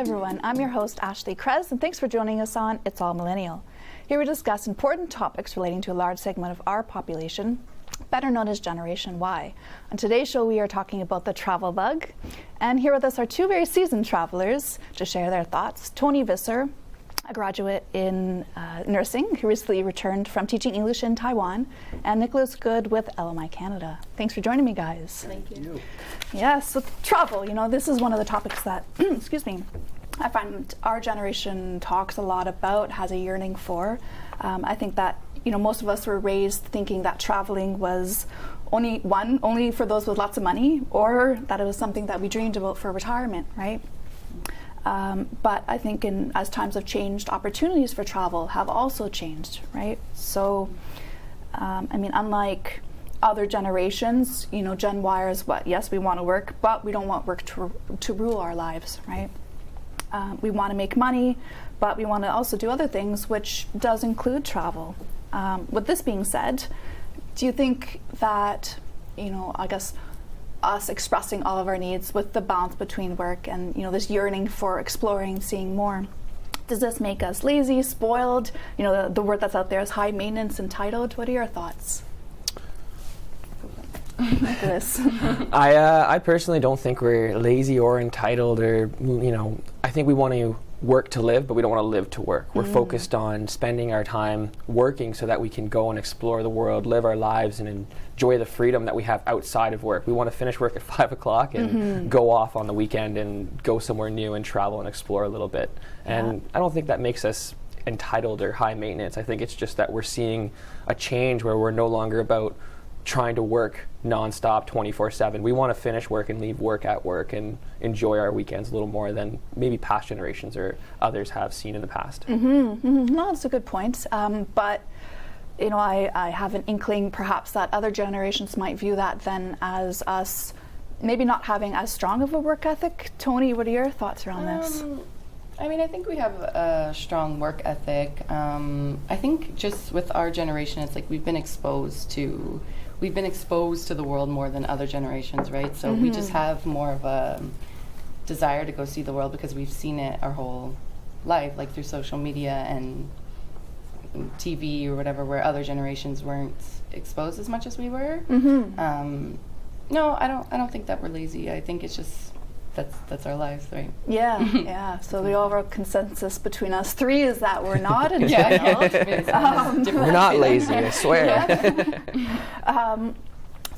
Hi everyone, I'm your host Ashley Krez, and thanks for joining us on It's All Millennial. Here we discuss important topics relating to a large segment of our population, better known as Generation Y. On today's show we are talking about the travel bug, and here with us are two very seasoned travelers to share their thoughts. Toni Visser, a graduate in nursing who recently returned from teaching English in Taiwan, and Nicolas Good with LMI Canada. Thanks for joining me, guys. Thank you. Yes, so travel, this is one of the topics that, excuse me, I find our generation talks a lot about, has a yearning for. I think that, most of us were raised thinking that traveling was only for those with lots of money, or that it was something that we dreamed about for retirement, right? But I think as times have changed, opportunities for travel have also changed, right? So, unlike other generations, Gen Yers, yes, we want to work, but we don't want work to rule our lives, right? We want to make money, but we want to also do other things, which does include travel. With this being said, do you think that, I guess, us expressing all of our needs with the balance between work and this yearning for exploring, seeing more, does this make us lazy, spoiled? The word that's out there is high maintenance, entitled. What are your thoughts? Nicholas. I personally don't think we're lazy or entitled, or I think we want to work to live, but we don't want to live to work. We're focused on spending our time working so that we can go and explore the world, live our lives, and enjoy the freedom that we have outside of work. We want to finish work at 5 o'clock and go off on the weekend and go somewhere new and travel and explore a little bit. And I don't think that makes us entitled or high maintenance. I think it's just that we're seeing a change where we're no longer about trying to work nonstop 24/7. We want to finish work and leave work at work and enjoy our weekends a little more than maybe past generations or others have seen in the past. No, that's a good point. But I have an inkling perhaps that other generations might view that then as us maybe not having as strong of a work ethic. Toni, what are your thoughts around this? I think we have a strong work ethic. I think just with our generation, it's like we've been exposed to the world more than other generations, right? So we just have more of a desire to go see the world because we've seen it our whole life, like through social media and TV or whatever, where other generations weren't exposed as much as we were. No, I don't think that we're lazy. I think it's just that's our lives, right? Yeah. So the overall consensus between us three is that we're not entitled. We're not lazy, I swear.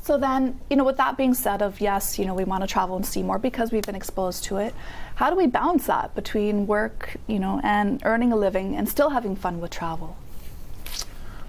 So then, with that being said of yes, we want to travel and see more because we've been exposed to it. How do we balance that between work, and earning a living and still having fun with travel?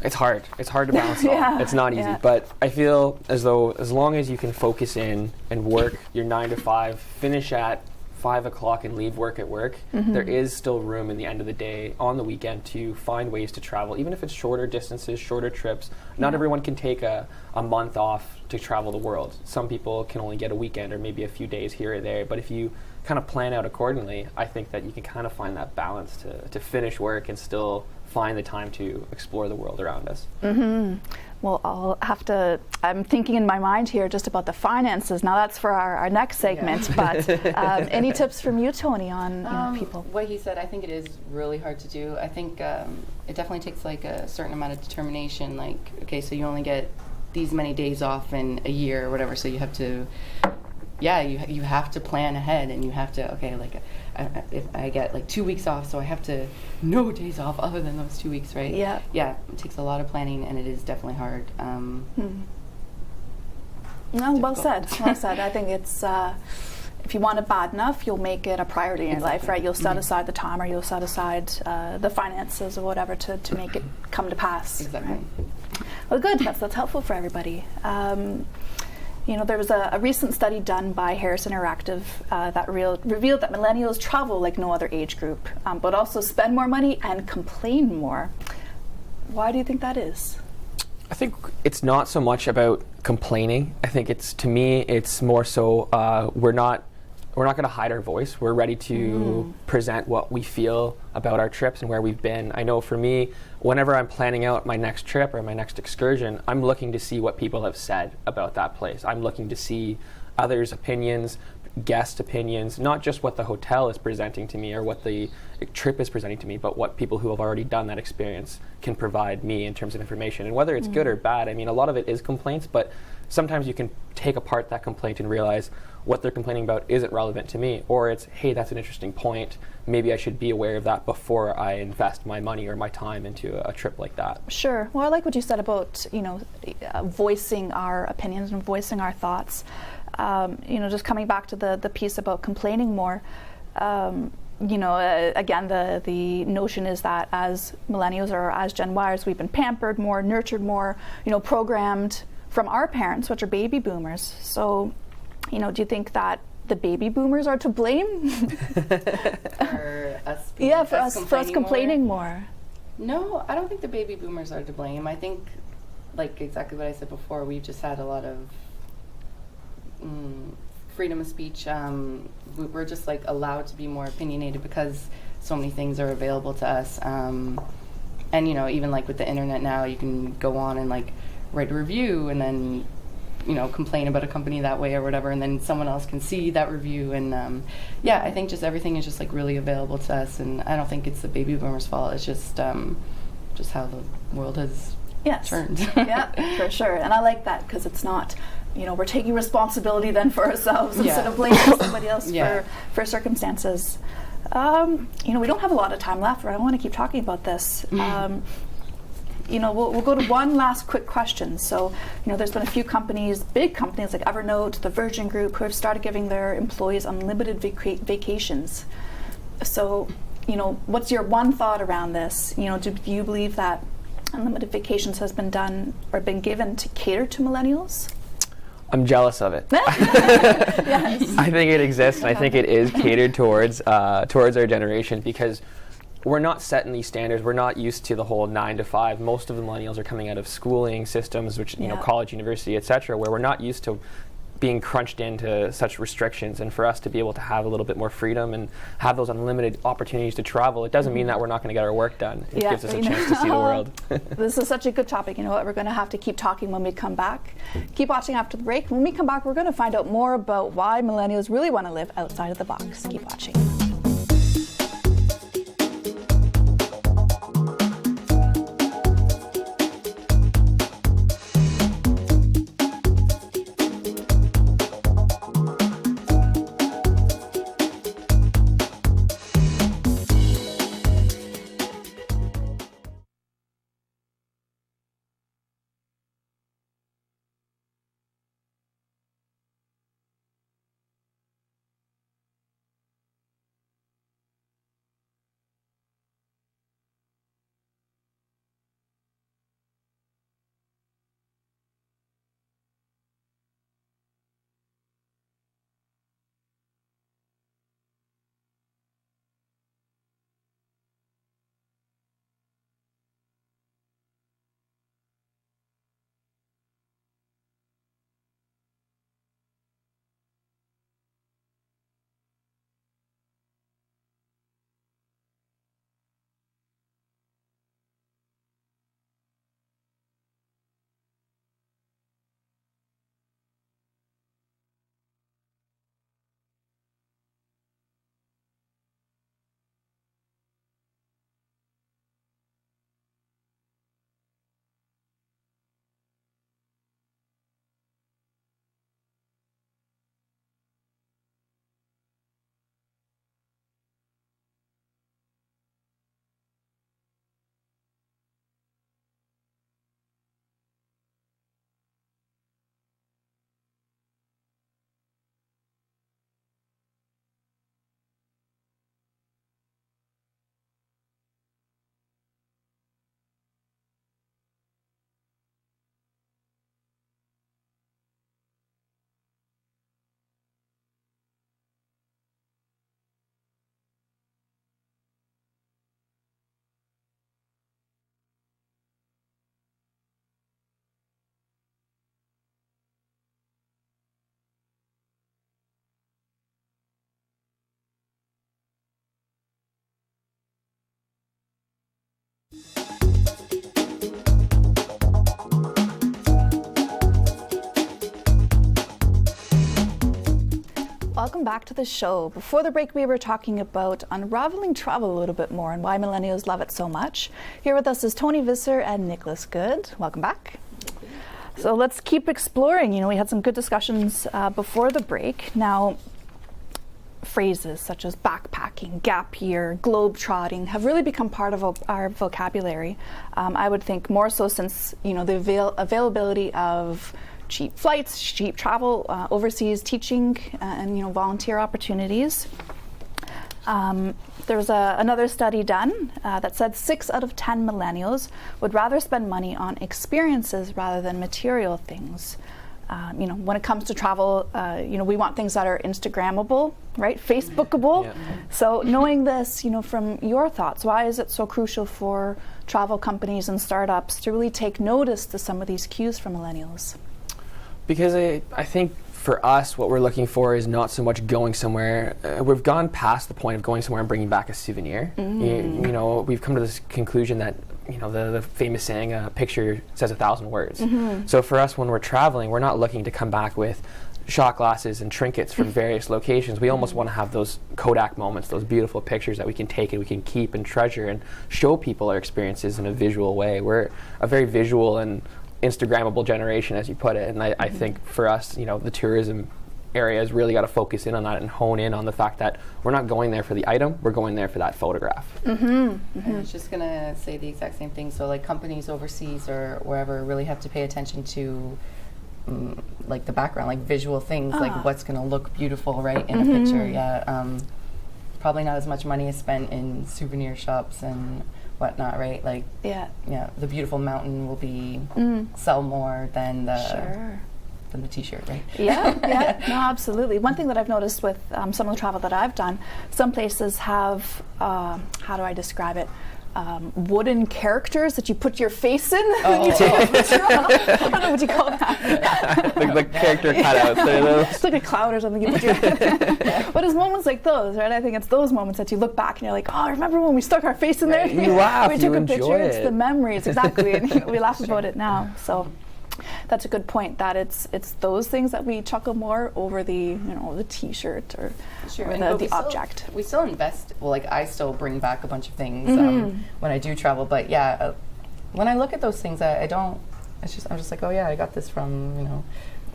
It's hard. It's hard to balance it all. It's not easy. But I feel as though as long as you can focus in and work your 9 to 5, finish at 5 o'clock and leave work at work, there is still room in the end of the day on the weekend to find ways to travel, even if it's shorter distances, shorter trips. Not everyone can take a month off to travel the world. Some people can only get a weekend or maybe a few days here or there. But if you kind of plan out accordingly, I think that you can kind of find that balance to finish work and still find the time to explore the world around us. Well, I'm thinking in my mind here just about the finances. Now that's for our next segment, but any tips from you, Toni, on people? What he said, I think it is really hard to do. I think it definitely takes like a certain amount of determination. Like, okay, so you only get these many days off in a year or whatever, so you have to, you have to plan ahead, and you have to, if I get like 2 weeks off, so I have to no days off other than those 2 weeks, right? Yeah, it takes a lot of planning, and it is definitely hard. No, well said. I think it's if you want it bad enough, you'll make it a priority in your life, right? You'll set aside the time, or you'll set aside the finances or whatever to make it come to pass. Exactly. Right? Well, good. That's helpful for everybody. There was a recent study done by Harris Interactive that revealed that millennials travel like no other age group, but also spend more money and complain more. Why do you think that is? I think it's not so much about complaining. I think to me, it's more so we're not going to hide our voice. We're ready to present what we feel about our trips and where we've been. I know for me, whenever I'm planning out my next trip or my next excursion, I'm looking to see what people have said about that place. I'm looking to see others' opinions, guest opinions, not just what the hotel is presenting to me or what the trip is presenting to me, but what people who have already done that experience can provide me in terms of information. And whether it's good or bad, I mean, a lot of it is complaints, but sometimes you can take apart that complaint and realize what they're complaining about isn't relevant to me, or it's, hey, that's an interesting point. Maybe I should be aware of that before I invest my money or my time into a trip like that. Sure. Well, I like what you said about, voicing our opinions and voicing our thoughts. Just coming back to the piece about complaining more. Again, the notion is that as millennials or as Gen Yers, we've been pampered more, nurtured more, programmed from our parents, which are baby boomers. So, do you think that the baby boomers are to blame? For us being, for us complaining more. No, I don't think the baby boomers are to blame. I think, like exactly what I said before, we've just had a lot of freedom of speech. We're just like allowed to be more opinionated because so many things are available to us. And even like with the internet now, you can go on and like write a review and then complain about a company that way or whatever, and then someone else can see that review. And I think just everything is just like really available to us, and I don't think it's the baby boomers' fault. It's just how the world has turned. Yeah, for sure. And I like that because it's not, we're taking responsibility then for ourselves instead of blaming somebody else for circumstances. We don't have a lot of time left, but I want to keep talking about this. We'll go to one last quick question. So, there's been a few companies, big companies like Evernote, the Virgin Group, who have started giving their employees unlimited vacations. So, what's your one thought around this? Do you believe that unlimited vacations has been done or been given to cater to millennials? I'm jealous of it. Yes. I think it exists, and I think it is catered towards our generation, because we're not setting these standards. We're not used to the whole 9 to 5. Most of the millennials are coming out of schooling systems, which college, university, etc., where we're not used to being crunched into such restrictions. And for us to be able to have a little bit more freedom and have those unlimited opportunities to travel, it doesn't mean that we're not going to get our work done. It gives us a chance to see the world. This is such a good topic. You know what? We're going to have to keep talking when we come back. Keep watching after the break. When we come back, we're going to find out more about why millennials really want to live outside of the box. Keep watching. welcome back to the show. Before the break, we were talking about unraveling travel a little bit more and why millennials love it so much. Here with us is Toni Visser and Nicolas Good. Welcome back. So let's keep exploring. You know, we had some good discussions before the break. Now, phrases such as backpacking, gap year, globe-trotting have really become part of our vocabulary. I would think more so since, you know, the availability of cheap flights, cheap travel, overseas teaching, and, you know, volunteer opportunities. There was another study done that said 6 out of 10 millennials would rather spend money on experiences rather than material things. You know, when it comes to travel, you know, we want things that are Instagrammable, right? Facebookable. Yeah. So knowing this, you know, from your thoughts, why is it so crucial for travel companies and startups to really take notice to some of these cues from millennials? Because I think for us, what we're looking for is not so much going somewhere. We've gone past the point of going somewhere and bringing back a souvenir. You know, we've come to this conclusion that, you know, the famous saying, a picture says 1,000 words. So for us, when we're traveling, we're not looking to come back with shot glasses and trinkets from various locations. We almost want to have those Kodak moments, those beautiful pictures that we can take and we can keep and treasure and show people our experiences in a visual way. We're a very visual and Instagrammable generation, as you put it, and I think for us, you know, the tourism area has really got to focus in on that and hone in on the fact that we're not going there for the item, we're going there for that photograph. I was just gonna say the exact same thing. So like companies overseas or wherever really have to pay attention to like the background, like visual things, like what's gonna look beautiful, right, in a picture. Probably not as much money is spent in souvenir shops and whatnot, right? Like, the beautiful mountain will be sell more than the than the T-shirt, right? No, absolutely. One thing that I've noticed with some of the travel that I've done, some places have how do I describe it? Wooden characters that you put your face in. You take a picture of. I don't know what you call that. like character cutouts. It's like a cloud or something. You put your But it's moments like those, right? I think it's those moments that you look back and you're like, oh, remember when we stuck our face in there? You laugh, we took you a enjoy picture. it. It's the memories, exactly. And we laugh about it now. So that's a good point. That it's those things that we chuckle more over the the T-shirt or the object. We still invest. Well, like I still bring back a bunch of things when I do travel. But when I look at those things, I don't. I'm just like, oh yeah, I got this from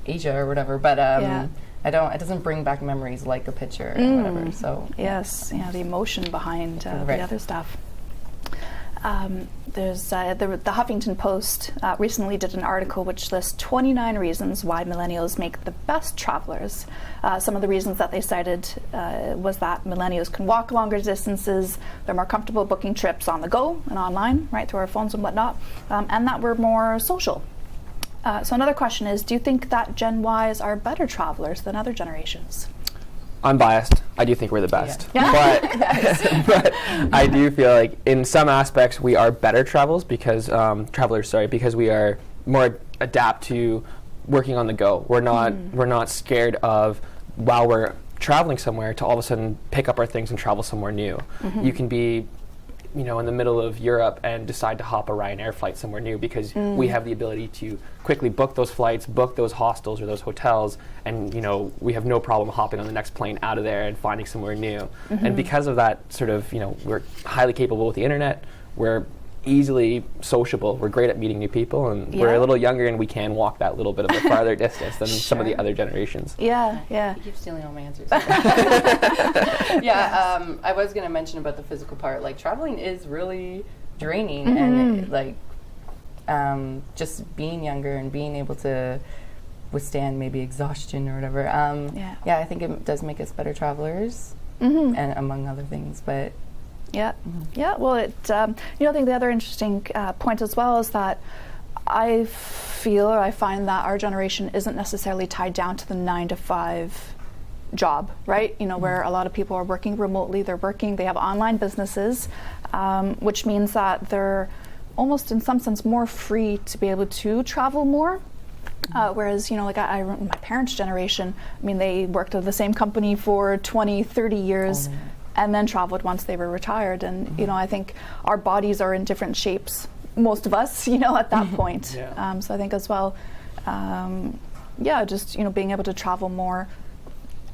Asia or whatever. But I don't. It doesn't bring back memories like a picture or whatever. So yes, the emotion behind the other stuff. There's the Huffington Post recently did an article which lists 29 reasons why millennials make the best travelers. Some of the reasons that they cited was that millennials can walk longer distances, they're more comfortable booking trips on the go and online, right, through our phones and whatnot, and that we're more social. So another question is, do you think that Gen Ys are better travelers than other generations? I'm biased. I do think we're the best. But I do feel like in some aspects we are better travelers because we are more adapt to working on the go. We're not scared of while we're traveling somewhere to all of a sudden pick up our things and travel somewhere new. You can be in the middle of Europe and decide to hop a Ryanair flight somewhere new because we have the ability to quickly book those flights, book those hostels or those hotels, and we have no problem hopping on the next plane out of there and finding somewhere new. And because of that sort of, we're highly capable with the internet, we're easily sociable, we're great at meeting new people, and we're a little younger and we can walk that little bit of a farther distance than some of the other generations. You keep stealing all my answers. I was going to mention about the physical part. Like, traveling is really draining, and like just being younger and being able to withstand maybe exhaustion or whatever. I think it does make us better travelers, and among other things, but well, I think the other interesting point as well is that I find that our generation isn't necessarily tied down to the 9-to-5 job, right? Where a lot of people are working remotely, they have online businesses, which means that they're almost in some sense more free to be able to travel more. Whereas, my parents' generation, they worked at the same company for 20, 30 years and then traveled once they were retired. And, I think our bodies are in different shapes, most of us, at that point. So I think as well, just, being able to travel more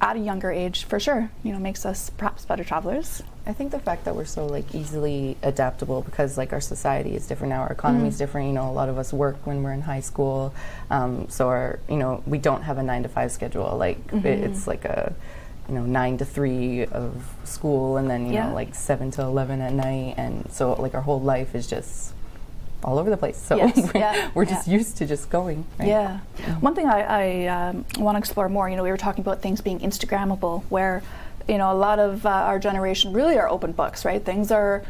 at a younger age, for sure, makes us perhaps better travelers. I think the fact that we're so like easily adaptable, because like our society is different now, our economy is different. A lot of us work when we're in high school, so our we don't have a 9 to 5 schedule. Like it's like a 9 to 3 of school, and then like 7 to 11 at night, and so like our whole life is just all over the place. So we're just used to just going. Right? Yeah. One thing I want to explore more. We were talking about things being Instagrammable, where a lot of our generation really are open books, right? Things are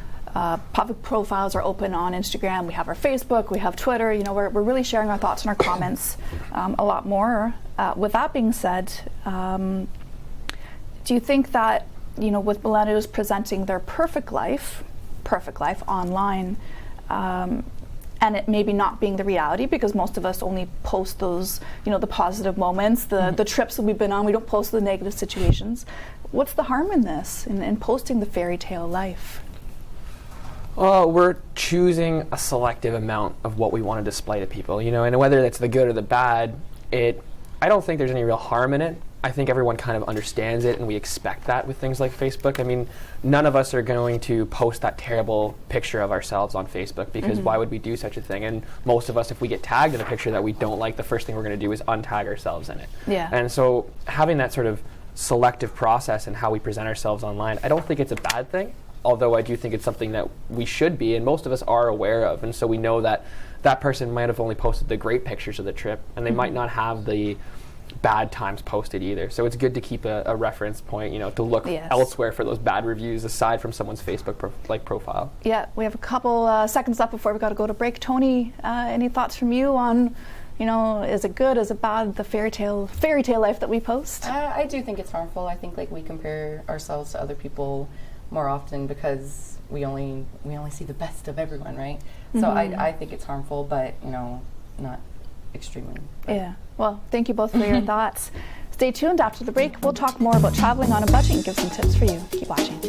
public profiles are open on Instagram. We have our Facebook, we have Twitter. We're really sharing our thoughts and our comments a lot more. With that being said, do you think that with millennials presenting their perfect life online, and it maybe not being the reality, because most of us only post those, the positive moments, the trips that we've been on. We don't post the negative situations. What's the harm in this, in posting the fairy tale life? Well, we're choosing a selective amount of what we want to display to people, and whether that's the good or the bad, I don't think there's any real harm in it. I think everyone kind of understands it, and we expect that with things like Facebook. I mean, none of us are going to post that terrible picture of ourselves on Facebook, because why would we do such a thing? And most of us, if we get tagged in a picture that we don't like, the first thing we're going to do is untag ourselves in it. Yeah. And so having that sort of selective process in how we present ourselves online, I don't think it's a bad thing, although I do think it's something that we should be, and most of us are aware of. And so we know that that person might have only posted the great pictures of the trip, and they might not have the bad times posted either. So it's good to keep a reference point, to look elsewhere for those bad reviews aside from someone's Facebook profile. Yeah, we have a couple seconds left before we got to go to break. Toni, any thoughts from you on, is it good, is it bad, the fairy tale life that we post? I do think it's harmful. I think like we compare ourselves to other people more often because we only see the best of everyone, right? So I think it's harmful, but not extremely. Yeah. Well, thank you both for your thoughts. Stay tuned. After the break, we'll talk more about traveling on a budget and give some tips for you. Keep watching.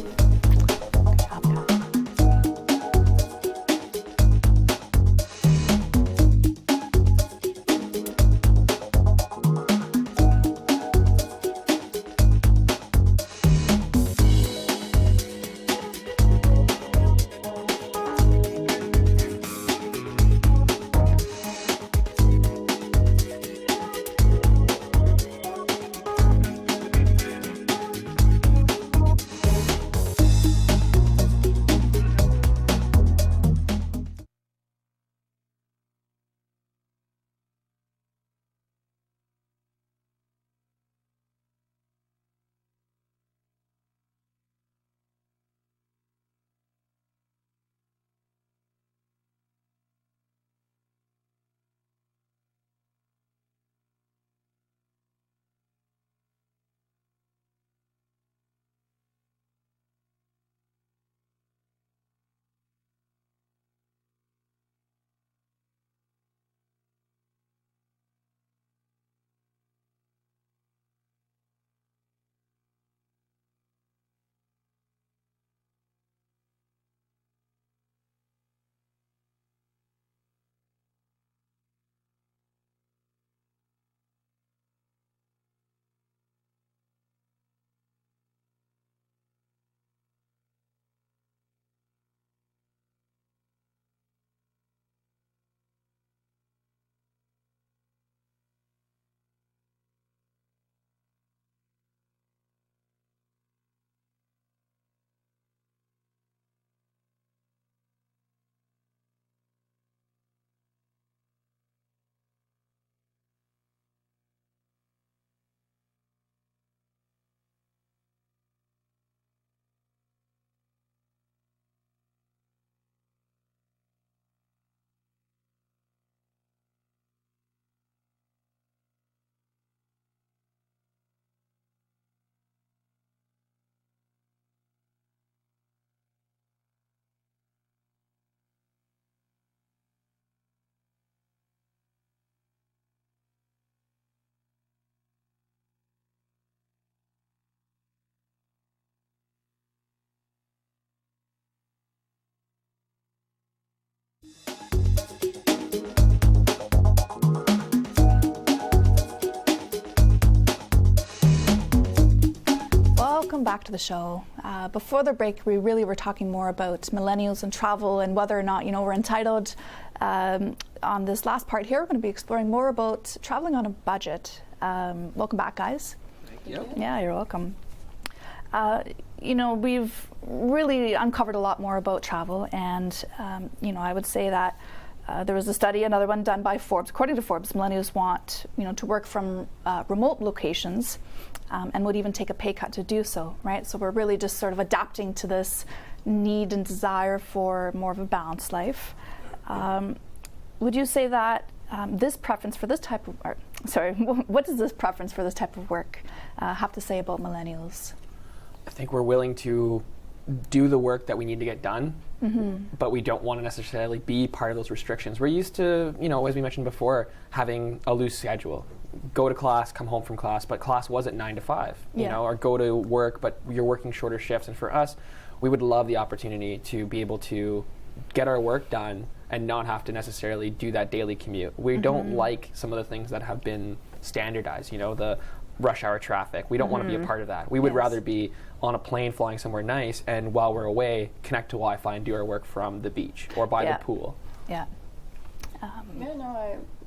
back to the show. Before the break, we really were talking more about millennials and travel and whether or not, we're entitled. On this last part here, we're going to be exploring more about traveling on a budget. Welcome back, guys. Thank you. Yeah, you're welcome. We've really uncovered a lot more about travel, and I would say that there was a study, another one done by Forbes. According to Forbes, millennials want to work from remote locations, and would even take a pay cut to do so. Right, so we're really just sort of adapting to this need and desire for more of a balanced life. Would you say that this preference for this type of what does this preference for this type of work have to say about millennials? I think we're willing to do the work that we need to get done, but we don't want to necessarily be part of those restrictions. We're used to, as we mentioned before, having a loose schedule. Go to class, come home from class, but class wasn't 9 to 5, or go to work, but you're working shorter shifts. And for us, we would love the opportunity to be able to get our work done and not have to necessarily do that daily commute. We don't like some of the things that have been standardized, the rush hour traffic. We don't want to be a part of that. We would rather be on a plane flying somewhere nice, and while we're away, connect to Wi-Fi and do our work from the beach or by the pool. Yeah.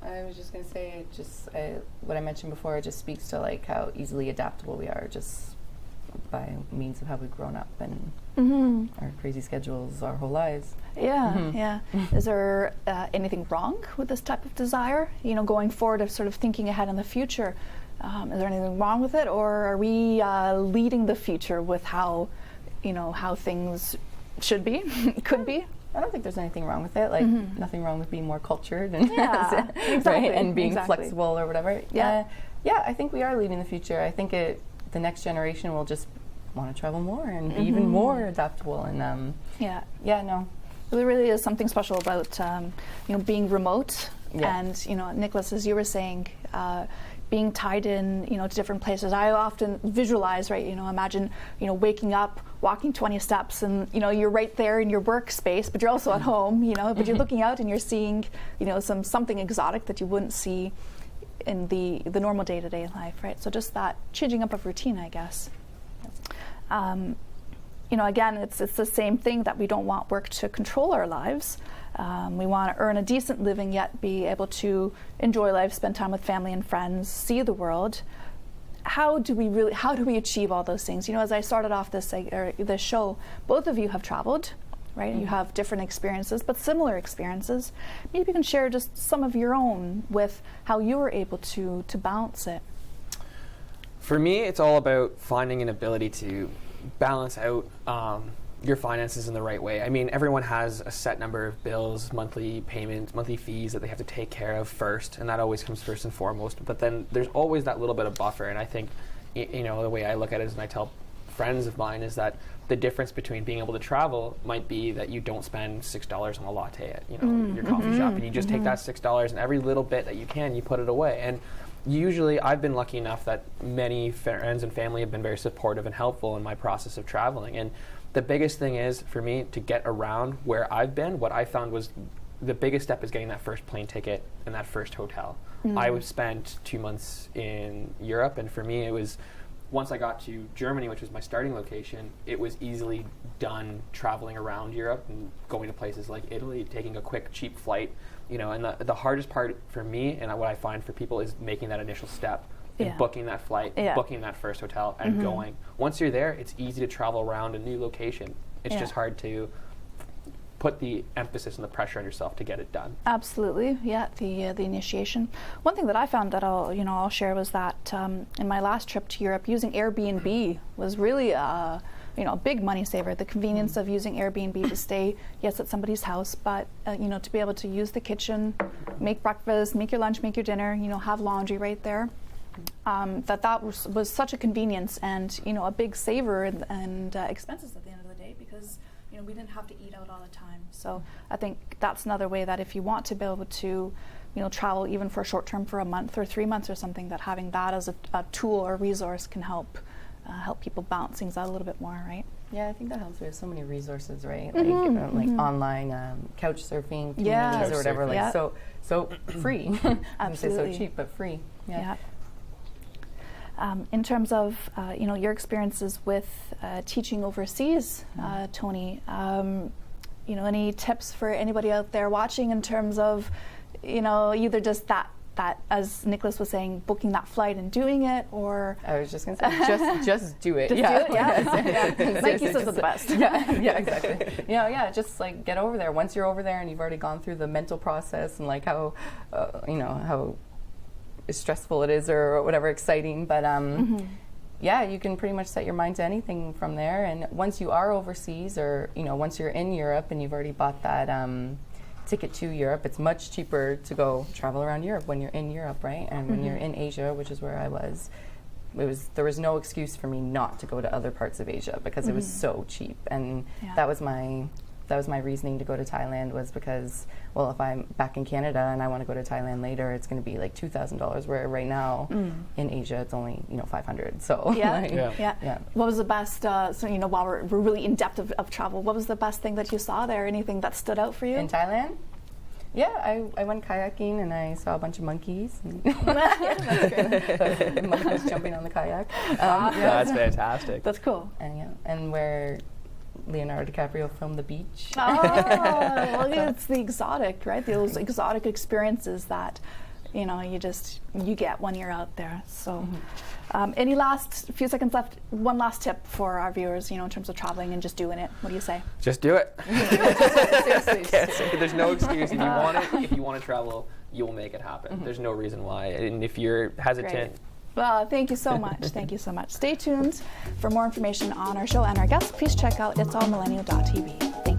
I was just going to say, what I mentioned before, it just speaks to like how easily adaptable we are just by means of how we've grown up and our crazy schedules our whole lives. Yeah. Is there anything wrong with this type of desire? Going forward, of sort of thinking ahead in the future. Is there anything wrong with it, or are we leading the future with how things should be, could be? I don't think there's anything wrong with it. Like nothing wrong with being more cultured and exactly, right, and being flexible or whatever. Yeah, I think we are leading the future. I think the next generation will just want to travel more and be even more adaptable. And there really is something special about being remote. And Nicolas, as you were saying, being tied in, to different places. I often visualize, right, imagine, waking up, walking 20 steps, and, you're right there in your workspace, but you're also at home, but you're looking out and you're seeing, something exotic that you wouldn't see in the normal day-to-day life, right? So just that changing up of routine, I guess. Again, it's the same thing that we don't want work to control our lives. We want to earn a decent living, yet be able to enjoy life, spend time with family and friends, see the world. How do we achieve all those things? As I started off this show, both of you have traveled, right? You have different experiences, but similar experiences. Maybe you can share just some of your own with how you were able to balance it. For me, it's all about finding an ability to balance out your finances in the right way. I mean, everyone has a set number of bills, monthly payments, monthly fees that they have to take care of first, and that always comes first and foremost. But then there's always that little bit of buffer, and I think, the way I look at it is, and I tell friends of mine, is that the difference between being able to travel might be that you don't spend $6 on a latte at your coffee shop, and you just take that $6 and every little bit that you can, you put it away. And usually I've been lucky enough that many friends and family have been very supportive and helpful in my process of traveling. And the biggest thing is, for me, to get around where I've been, what I found was the biggest step is getting that first plane ticket and that first hotel. I spent 2 months in Europe, and for me it was, once I got to Germany, which was my starting location, it was easily done traveling around Europe and going to places like Italy, taking a quick, cheap flight. And the hardest part for me, and what I find for people, is making that initial step. And booking that flight, booking that first hotel, and going. Once you're there, it's easy to travel around a new location. It's just hard to put the emphasis and the pressure on yourself to get it done. Absolutely, the initiation. One thing that I found that I'll share was that in my last trip to Europe, using Airbnb was really a big money saver. The convenience of using Airbnb to stay, yes, at somebody's house, but to be able to use the kitchen, make breakfast, make your lunch, make your dinner, have laundry right there. That was such a convenience and a big saver and expenses at the end of the day, because we didn't have to eat out all the time. So I think that's another way that if you want to be able to travel even for a short term, for a month or 3 months or something, that having that as a tool or resource can help people balance things out a little bit more, right? Yeah, I think that helps. We have so many resources, right? Like online couch surfing communities or whatever. So free. I would say so cheap, but free. Yeah. In terms of your experiences with teaching overseas, Toni, any tips for anybody out there watching in terms of either just that as Nicolas was saying, booking that flight and doing it, or I was just gonna say just do it. Just do it, yeah. Nike says it's the best. Yeah, exactly. Just like get over there. Once you're over there and you've already gone through the mental process and like how how stressful it is or whatever, exciting, but you can pretty much set your mind to anything from there. And once you are overseas, or once you're in Europe and you've already bought that ticket to Europe, it's much cheaper to go travel around Europe when you're in Europe, right? And when you're in Asia, which is where I was, there was no excuse for me not to go to other parts of Asia because it was so cheap. And that was my reasoning to go to Thailand, was because, well, if I'm back in Canada and I want to go to Thailand later, it's going to be like $2,000, where right now in Asia it's only $500. So What was the best? While we're really in depth of travel, what was the best thing that you saw there? Anything that stood out for you in Thailand? Yeah, I went kayaking and I saw a bunch of monkeys. Monkeys jumping on the kayak. That's fantastic. That's cool. And where Leonardo DiCaprio filmed the beach. Well, it's the exotic, right? Those exotic experiences that you get when you're out there. So any last few seconds left, one last tip for our viewers, in terms of traveling and just doing it. What do you say? Just do it. There's no excuse. If you want to travel, you will make it happen. There's no reason why. And if you're hesitant, well, thank you so much. Thank you so much. Stay tuned for more information on our show and our guests. Please check out itsallmillennial.tv. Thank you.